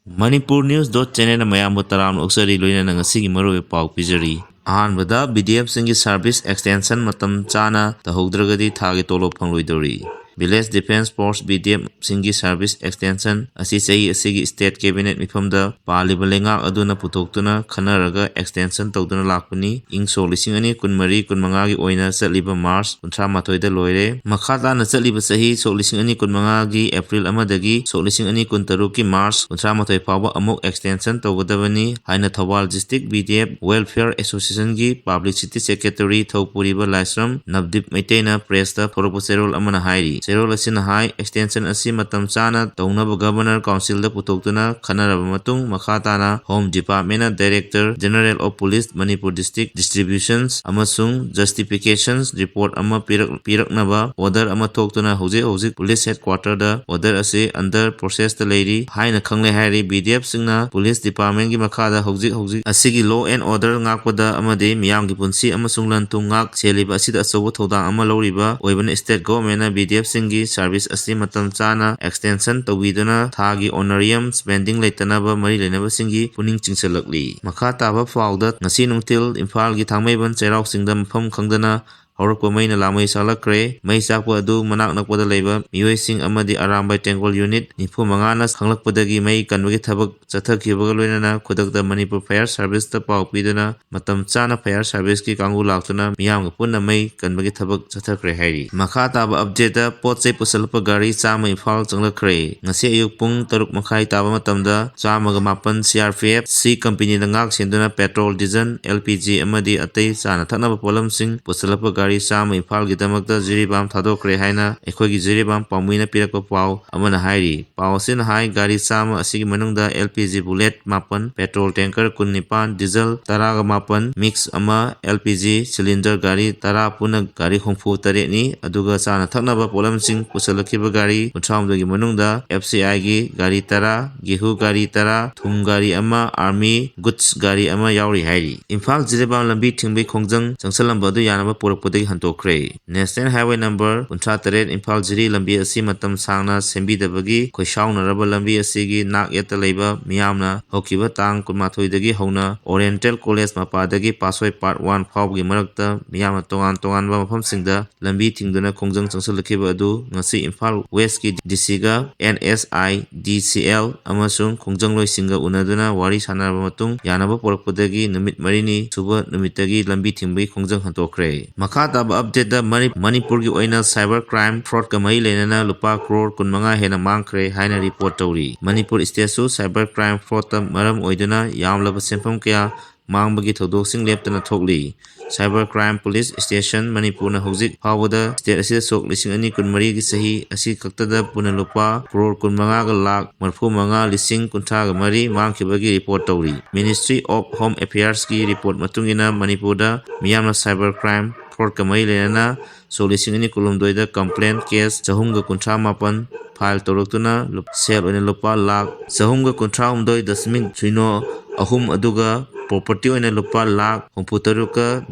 Manipur News channel mayambu taram oksari loina nang asigi maru pau pijari. Ahanbada BDF singi service extension matam chana tahogdragadi thagi tolo fangloidwri. Village Defense Force BDF singi service extension asi sahi asigi state cabinet mifamda paliba lengak aduna putoktuna khanaraga extension tawduna lakpani ing so lising ani kunmari kunmanga gi oina satliba March 38 da loire makhata na satliba sahi so lising ani kunmanga gi April amadagi so lising ani kuntaruk ki March 38 fawba amuk extension tawgadabani haina Thawal District BDF Welfare Association gi Publicity Secretary Thawpuriba Laisram Navdip Maitena press da Thoropo Serol amana hairi Serol asina hai extension asi matam chana tawnaba Governor Council da putoktuna khanaraba matung makhatana Home Department na Director General of Police Manipur District Distributions amasung Justifications Report ama piraknaba order ama thoktuna hojik Police Headquarter da order asi under process da leiri haina khangle hairi BDF singna Police Department gi makhada hojik asigi law and order ngakpada amade miyam gi punsi amasung lantung ngak cheliba asida asobo thodang ama loriba oibana state government na BDF singi service asi matam chana extension tawiduna thagi honorium spending leitanaba mari lenaba singi puning chingsalakli makhataba fawda ngasi nungtil Imphal gi thangmaiban chairok singda mafam khangdana Horokpa maina lamai salakre mai sakwa adu manak nakpada leiba miyoi sing amadi arambai tengkol unit nifu manganas khanglakpadagi mai kanwagi thabak chathakhibaga loinana khudakta Manipur Fire Service ta pau pidana matam chana fire service ki kangu laktuna miyam ga punna mai kanwagi thabak chathakre hairi makhata ba update da potchai pusalpa gari chama Imphal changlakre ngasi ayuk pung 6 makhai taba matamda chama ga mapan CRPF C company na ngak senduna petrol diesel LPG amadi atai chana thaknaba polam sing pusalpa gari sama Imphal gi damakta jiribam thadokre haina ekhogi jiribam pamuina pirakpa pau amana hairi pau sin hai gari sama asigi manungda LPG bullet mapan petrol tanker 19 diesel taraga mapan mix ama LPG cylinder gari tara puna gari khongfu tare ni aduga sana thaknaba polam sing pusalakhiba gari 30 gi manungda FCI gi gari tara gehu gari tara thum gari ama army goods gari ama yauri hairi Imphal jiribam lambi thingbai khongjang changsalamba du yanaba porakpa hantokre National Highway number 38 Imphal Jiri lambi asi matam sangna sembidabagi khoisaunaraba lambi asigi nak yata leiba miyamna hokiba tang 12 dagi hauna Oriental College mapadagi pasoi part 1 phawgi marakta miyamna tongan ba mafamsingda lambi thingduna khongjang changsalakhiba adu ngasi Imphal West ki DC ga NSI DCL amasung khongjang loisinga unaduna wari sanaraba matung yanaba porakpadagi numit marini suba numitagi lambi thingbai khongjang hantokre Makhataba update da Manipur gi oina cyber crime fraud ka mai lenana lupa crore 15 hena mangkhre haina report tawri Manipur state su cyber crime fraud ta maram oiduna yamlaba senpham kya mangbagi thodok sing leptana thokli cyber crime police station Manipur na hojik phawada state asida sok 2023 gi sahi asi kaktada puna lupa crore 15 ga lakh 35,000 ga mari mangkhibagi report tawri Ministry of Home Affairs gi report matungina Manipur da miyamna cyber crime fraud kamai lenana solising ani kulumdoida complaint case 138 file toroktuna sel oina lupa lakh 138.0 ahum aduga property oina lupa lakh 63.8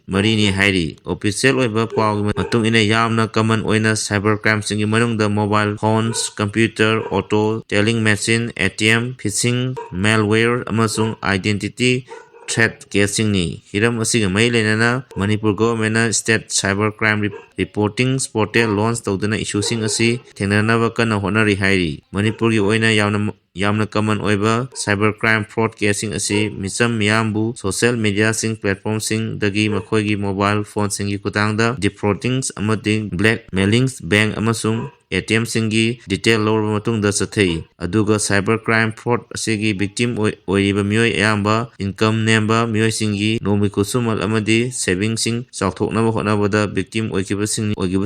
marini hairi official oiba pau matung ina yamna common oina cyber crime singi manungda mobile phones computer auto telling machine ATM phishing malware amasung identity threat casing ni hiram asiga mai lenana Manipur government na state cyber crime reporting portal launch tawduna issue sing asi thengnanaba kana honari hairi Manipur gi oina yamna common oiba cyber crime fraud casing asi micham miyambu social media sing platform sing dagi makhoi gi mobile phone sing gi kutangda defraudings amadi blackmailings bank amasung ATM singi detail lorba matungda sathei aduga cyber crime fraud asigi victim oiriba miyoi ayamba income nemba miyoi singi nomi kusumal amadi saving sing chawthoknaba hotnabada victim oikiba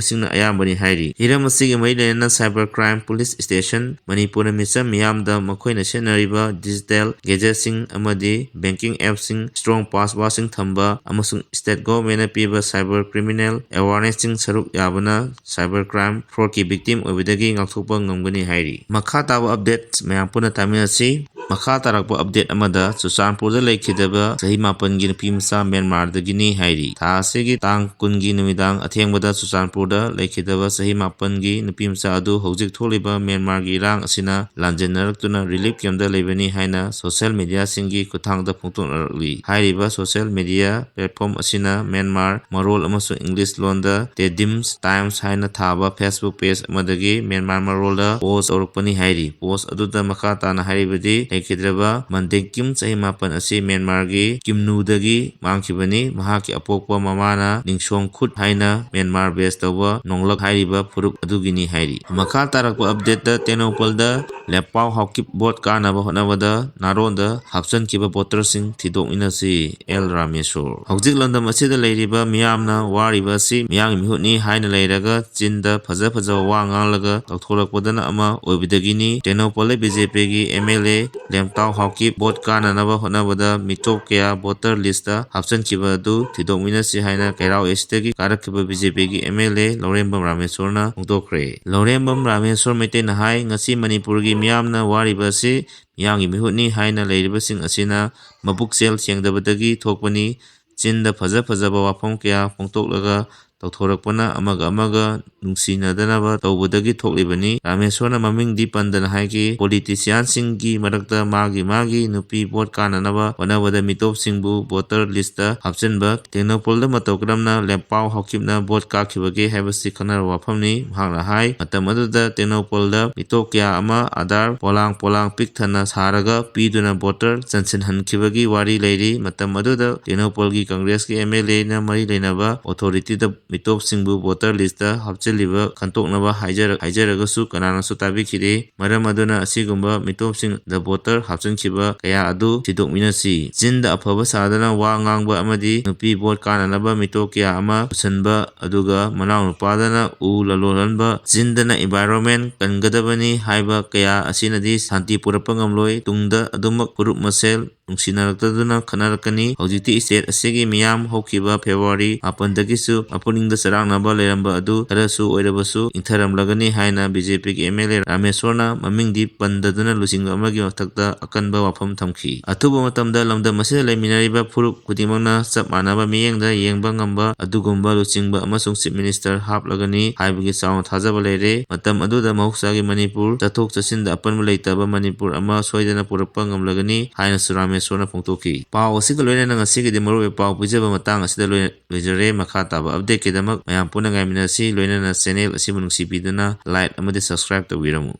singna ayambani hairi hiram asigi mailena cyber crime police station Manipur misam miyamda makhoina senariba digital gadget sing amadi banking app sing strong password sing thamba amasung state government na piba cyber criminal awareness sing saruk yabana cyber crime fraud ki victim victim ꯑꯣꯏꯕꯗꯒꯤ ꯉꯥꯛꯊꯣꯛꯄ ꯉꯝꯒꯅꯤ ꯍꯥꯏꯔꯤ꯫ ꯃꯈꯥ ꯇꯥꯕ update ꯃꯌꯥꯝ ꯄꯨꯟꯅ ꯇꯥꯃꯤꯟꯅꯁꯤ꯫ ꯃꯈꯥ ꯇꯥꯔꯛꯄ ꯑꯞꯗꯦꯠ ꯑꯃꯗ ꯆꯨꯔꯆꯥꯟꯄꯨꯔꯗ ꯂꯩꯈꯤꯗꯕ ꯆꯍꯤ 4ꯒꯤ ꯅꯨꯄꯤꯃꯆꯥ ꯃ꯭ꯌꯥꯟꯃꯥꯔꯗꯒꯤꯅꯤ ꯍꯥꯏꯔꯤ꯫ ꯊꯥ ꯑꯁꯤꯒꯤ ꯇꯥꯡ 10ꯒꯤ ꯅꯨꯃꯤꯗꯥꯡ ꯑꯊꯦꯡꯕꯗ ꯆꯨꯔꯆꯥꯟꯄꯨꯔꯗ ꯂꯩꯈꯤꯗꯕ ꯆꯍꯤ 4ꯒꯤ ꯅꯨꯄꯤꯃꯆꯥ ꯑꯗꯨ ꯍꯧꯖꯤꯛ ꯊꯣꯛꯂꯤꯕ ꯃ꯭ꯌꯥꯟꯃꯥꯔꯒꯤ ꯏꯔꯥꯡ ꯑꯁꯤꯅ ꯂꯥꯟꯖꯦꯟꯅꯔꯛꯇꯨꯅ ꯔꯤꯂꯤꯐ ꯀꯦꯝꯞꯇ ꯂꯩꯕꯅꯤ ꯍꯥꯏꯅ ꯁꯣꯁꯤꯌꯦꯜ ꯃꯤꯗꯤꯌꯥꯁꯤꯡꯒꯤ ꯈꯨꯠꯊꯥꯡꯗ ꯐꯣꯡꯗꯣꯛꯅꯔꯛꯂꯤ꯫ ꯍꯥꯏꯔꯤꯕ ꯁꯣꯁꯤꯌꯦꯜ ꯃꯤꯗꯤꯌꯥ ꯄ꯭ꯂꯦꯠꯐꯣꯔꯝ ꯑꯁꯤꯅ ꯃ꯭ꯌꯥꯟꯃꯥꯔ ꯃꯔꯣꯜ ꯑꯃꯁꯨꯡ ꯏꯪꯂꯤꯁ ꯂꯣꯟꯗ ꯇꯦꯗꯤꯝꯁ ꯇꯥꯏꯝꯁ ꯍꯥꯏꯅ ꯊꯥꯕ ꯐꯦꯁꯕꯨꯛ ꯄꯦꯖ ꯑꯃꯗꯒꯤ ꯃ꯭ꯌꯥꯟꯃꯥꯔ ꯃꯔꯣꯜꯗ ꯄꯣꯁꯠ ꯇꯧꯔꯛꯄꯅꯤ ꯍꯥꯏꯔꯤ꯫ ꯄꯣꯁꯠ ꯑꯗꯨꯗ ꯃꯈꯥ ꯇꯥꯅ ꯍꯥꯏꯔꯤꯕꯗꯤ ꯂꯩꯈꯤꯗ꯭ꯔꯕ ꯃꯟꯗꯦꯀꯤꯝ ꯆꯍꯤ 4 ꯑꯁꯤ ꯃ꯭ꯌꯥꯟꯃꯥꯔꯒꯤ ꯀꯤꯝꯅꯨꯗꯒꯤ ꯃꯥꯡꯈꯤꯕꯅꯤ꯫ ꯃꯍꯥꯛꯀꯤ ꯑꯄꯣꯛꯄ ꯃꯃꯥꯅ ꯅꯤꯡꯁꯣꯡꯈꯨꯠ ꯍꯥꯏꯅ ꯃ꯭ꯌꯥꯟꯃꯥꯔ ꯕꯦꯖ ꯇꯧꯕ ꯅꯣꯡꯂꯛ ꯍꯥꯏꯔꯤꯕ ꯐꯨꯔꯨꯞ ꯑꯗꯨꯒꯤꯅꯤ ꯍꯥꯏꯔꯤ꯫ ꯃꯈꯥ ꯇꯥꯔꯛꯄ ꯑꯞꯗꯦꯠꯇ ꯇꯦꯅꯧꯄꯜꯗ ꯂꯦꯠꯄꯥꯎ ꯍꯥꯎꯀꯤꯞ ꯚꯣꯠ ꯀꯥꯅꯕ ꯍꯣꯠꯅꯕꯗ ꯅꯥꯔꯣꯟꯗ ꯍꯥꯞꯆꯟꯈꯤꯕ ꯚꯣꯇꯔꯁꯤꯡ ꯊꯤꯗꯣꯛꯃꯤꯟꯅꯁꯤ꯫ ꯑꯦꯜ ꯔꯥꯃꯦꯁꯣꯔ ꯍꯧꯖꯤꯛ ꯂꯝꯗꯝ ꯑꯁꯤꯗ ꯂꯩꯔꯤꯕ ꯃꯤꯌꯥꯝꯅ ꯋꯥꯔꯤꯕ ꯑꯁꯤ ꯃꯤꯌꯥꯝꯒꯤ ꯃꯤꯍꯨꯠꯅꯤ ꯍꯥꯏꯅ ꯂꯩꯔꯒ ꯆꯤꯟꯗ ꯐꯖ ꯐꯖꯕ ꯋꯥ ꯉꯥꯡꯂꯒ ꯇꯧꯊꯣꯔꯛꯄꯗꯅ ꯑꯃ ꯑꯣꯏꯕꯗꯒꯤꯅꯤ꯫ ꯇꯦꯅꯧꯄꯜꯗ BJPꯒꯤ MLA ꯂꯦꯠꯄꯥꯎ ꯍꯥꯎꯀꯤꯞ ꯚꯣꯠ ꯀꯥꯅꯅꯕ ꯍꯣꯠꯅꯕꯗ ꯃꯤꯇꯣꯞ ꯀꯌꯥ ꯚꯣꯇꯔ ꯂꯤꯁꯇ ꯍꯥꯞꯆꯟꯈꯤꯕ ꯑꯗꯨ ꯊꯤꯗꯣꯛꯃꯤꯟꯅꯁꯤ ꯍꯥꯏꯅ ꯀꯩꯔꯥꯎ ꯑꯦꯁꯤꯗꯒꯤ ꯀꯥꯔꯛꯈꯤꯕ BJPꯒꯤ MLA ꯂꯧꯔꯦꯝꯕꯝ ꯔꯥꯃꯦꯁꯣꯔꯅ ꯐꯣꯡꯗꯣꯛꯈ꯭ꯔꯦ꯫ ꯂꯧꯔꯦꯝꯕꯝ ꯔꯥꯃꯦꯁꯣꯔ ꯃꯩꯇꯩꯅ ꯍꯥꯏ ꯉꯁꯤ ꯃꯅꯤꯄꯨꯔꯒꯤ ꯃꯤꯌꯥꯝꯅ ꯋꯥꯔꯤꯕ ꯑꯁꯤ ꯃꯤꯌꯥꯝꯒꯤ ꯃꯤꯍꯨꯠꯅꯤ ꯍꯥꯏꯅ ꯂꯩꯔꯤꯕꯁꯤꯡ ꯑꯁꯤꯅ ꯃꯕꯨꯛꯆꯦꯜ ꯁꯦꯡꯗꯕꯗꯒꯤ ꯊꯣꯛꯄꯅꯤ꯫ ꯆꯤꯟꯗ ꯐꯖ ꯐꯖꯕ ꯋꯥꯐꯝ ꯀꯌꯥ ꯐꯣꯡꯗꯣꯛꯂꯒ ꯇꯧꯊꯣꯔꯛꯄꯅ ꯑꯃꯒ ꯑꯃꯒ ꯅꯨꯡꯁꯤꯅꯗꯅꯕ ꯇꯧꯕꯗꯒꯤ ꯊꯣꯛꯂꯤꯕꯅꯤ꯫ ꯔꯥꯃꯦꯁꯣꯔꯅ ꯃꯃꯤꯡꯗꯤ ꯄꯟꯗꯅ ꯍꯥꯏꯈꯤ꯫ ꯄꯣꯂꯤꯇꯤꯁꯤꯌꯥꯟꯁꯤꯡꯒꯤ ꯃꯔꯛꯇ ꯃꯥꯒꯤ ꯅꯨꯄꯤ ꯚꯣꯠ ꯀꯥꯅꯅꯕ ꯍꯣꯠꯅꯕꯗ ꯃꯤꯇꯣꯞꯁꯤꯡꯕꯨ ꯚꯣꯇꯔ ꯂꯤꯁꯇ ꯍꯥꯞꯆꯤꯟꯕ, ꯇꯦꯡꯅꯧꯄꯜꯗ ꯃꯇꯧ ꯀꯔꯝꯅ ꯂꯦꯠꯄꯥꯎ ꯍꯥꯎꯀꯤꯞꯅ ꯚꯣꯠ ꯀꯥꯈꯤꯕꯒꯦ ꯍꯥꯏꯕꯁꯤ ꯈꯟꯅꯔꯕ ꯋꯥꯐꯝꯅꯤ꯫ ꯃꯍꯥꯛꯅ ꯍꯥꯏ ꯃꯇꯝ ꯑꯗꯨꯗ ꯇꯦꯡꯅꯧꯄꯜꯗ ꯃꯤꯇꯣꯞ ꯀꯌꯥ ꯑꯃ ꯑꯙꯥꯔ ꯄꯣꯂꯥꯡ ꯄꯤꯛ ꯊꯟꯅ ꯁꯥꯔꯒ ꯄꯤꯗꯨꯅ ꯚꯣꯇꯔ ꯆꯟꯁꯤꯟꯍꯟꯈꯤꯕꯒꯤ ꯋꯥꯔꯤ ꯂꯩꯔꯤ꯫ ꯃꯇꯝ ꯑꯗꯨꯗ ꯇꯦꯡꯅꯧꯄꯜꯒꯤ ꯀꯪꯒ꯭ꯔꯦꯁꯀꯤ MLAꯅ ꯃꯔꯤ ꯂꯩꯅꯕ ꯑꯣꯊꯣꯔꯤꯇꯤꯗ ꯃꯤꯇꯣꯞꯁꯤꯡꯕꯨ ꯚꯣꯇꯔ ꯂꯤꯁꯇ ꯍꯥꯞꯆꯤꯜꯂꯤꯕ ꯈꯪꯗꯣꯛꯅꯕ ꯍꯥꯏꯖꯔꯒꯁꯨ ꯀꯅꯥꯅꯁꯨ ꯇꯥꯕꯤꯈꯤꯗꯦ꯫ ꯃꯔꯝ ꯑꯗꯨꯅ ꯑꯁꯤꯒꯨꯝꯕ ꯃꯤꯇꯣꯞꯁꯤꯡꯗ ꯚꯣꯇꯔ ꯍꯥꯞꯆꯤꯟꯈꯤꯕ ꯀꯌా ꯑꯗꯨ ꯊꯤꯗꯣꯛꯃꯤꯟꯅꯁꯤ꯫ ꯆꯤꯟꯗ ꯑꯐꯕ ꯁꯥꯗꯅ ꯋꯥ ꯉꯥꯡꯕ ꯑꯃꯗꯤ ꯅꯨꯄꯤ ꯚꯣꯠ ꯀꯥꯅꯅꯕ ꯃꯤꯇꯣꯞ ꯀꯌꯥ ꯑꯃ ꯄꯨꯁꯟꯕ ꯑꯗꯨꯒ ꯃꯅꯥꯎꯅꯨꯄꯥꯗꯅ ꯎ ꯂꯂꯣꯟꯍꯟꯕ, ꯆꯤꯟꯗꯅ ꯏꯟꯚꯥꯏꯔꯣꯟꯃꯦꯟꯠ ꯀꯟꯒꯗꯕꯅꯤ ꯍꯥꯏꯕ ꯀꯌꯥ ꯑꯁꯤꯅꯗꯤ ꯁꯥꯟꯇꯤ ꯄꯨꯔꯛꯄ ꯉꯝꯂꯣꯏ꯫ ꯇꯨꯡꯗ ꯑꯗꯨꯃꯛ ꯐꯨꯔꯨꯞ ꯃꯁꯦꯜ ꯅꯨꯡꯁꯤꯅꯔꯛꯇꯗꯨꯅ ꯈꯠꯅꯔꯛꯀꯅꯤ꯫ ꯍꯧꯖꯤꯛꯇꯤ ꯁ꯭ꯇꯦꯠ ꯑꯁꯤꯒꯤ ꯃꯤꯌꯥꯝ ꯍꯧꯈꯤꯕ ꯐꯦꯕ꯭ꯔꯨꯋꯥꯔꯤ 8ꯗꯒꯤꯁꯨ ꯃꯄꯨꯅꯤꯡꯗ ꯆꯔꯥꯡꯅꯕ ꯂꯩꯔꯝꯕ ꯑꯗꯨ ꯈꯔꯁꯨ ꯑꯣꯏꯔꯕꯁꯨ ꯏꯪꯊꯔꯝꯂꯒꯅꯤ ꯍꯥꯏꯅ BJPꯒꯤ MLA ꯔꯥꯃꯦꯁꯣꯔꯅ ꯃꯃꯤꯡꯗꯤ ꯄꯟꯗꯗꯨꯅ ꯂꯨꯆꯤꯡꯕ ꯑꯃꯒꯤ ꯃꯊꯛꯇ ꯑꯀꯟꯕ ꯋꯥꯐꯝ ꯊꯝꯈꯤ꯫ ꯑꯊꯨꯕ ꯃꯇꯝꯗ ꯂꯝꯗꯝ ꯑꯁꯤꯗ ꯂꯩꯃꯤꯟꯅꯔꯤꯕ ꯐꯨꯔꯨꯞ ꯈꯨꯗꯤꯡꯃꯛꯅ ꯆꯞ ꯃꯥꯟꯅꯕ ꯃꯤꯠꯌꯦꯡꯗ ꯌꯦꯡꯕ ꯉꯝꯕ ꯑꯗꯨꯒꯨꯝꯕ ꯂꯨꯆꯤꯡꯕ ꯑꯃꯁꯨꯡ ꯆꯤꯐ ꯃꯤꯅꯤꯁꯇꯔ ꯍꯥꯞꯂꯒꯅꯤ ꯍꯥꯏꯕꯒꯤ ꯆꯥꯎꯅ ꯊꯥꯖꯕ ꯂꯩꯔꯦ꯫ ꯃꯇꯝ ꯑꯗꯨꯗ ꯃꯍꯧꯁꯥꯒꯤ ꯃꯅꯤꯄꯨꯔ, ꯆꯠꯊꯣꯛ ꯆꯠꯁꯤꯟꯗ ꯑꯄꯟꯕ ꯂꯩꯇꯕ ꯃꯅꯤꯄꯨꯔ ꯑꯃ ꯁꯣꯏꯗꯅ ꯄꯨꯔꯛꯄ ꯉꯝꯂꯒꯅꯤ ꯍꯥꯏꯅꯁꯨ ꯔꯥꯃꯦꯁꯣꯔꯅ ꯐꯣꯡꯗꯣꯛꯈꯤ꯫ ꯄꯥꯎ ꯑꯁꯤꯒ ꯂꯣꯏꯅꯅ ꯉꯁꯤꯒꯤꯗꯤ ꯃꯔꯨꯑꯣꯏꯕ ꯄꯥꯎ ꯄꯤꯖꯕ ꯃꯇꯥꯡ ꯑꯁꯤꯗ ꯂꯣꯏꯖꯔꯦ꯫ ꯃꯈꯥ ꯇꯥꯕ ꯑꯞꯗꯦꯠꯀꯤꯗꯃꯛ ꯃꯌꯥꯝ ꯄꯨꯟꯅ ꯉꯥꯏꯃꯤꯟꯅꯁꯤ꯫ ꯂꯣꯏꯅꯅ ꯆꯦꯅꯦꯜ ꯑꯁꯤꯕꯨ ꯅꯨꯡꯁꯤꯕꯤꯗꯨꯅ ꯂꯥꯏꯛ ꯑꯃꯗꯤ ꯁꯕꯁꯀ꯭ꯔꯥꯏꯕ ꯇꯧꯕꯤꯔꯝꯃꯨ꯫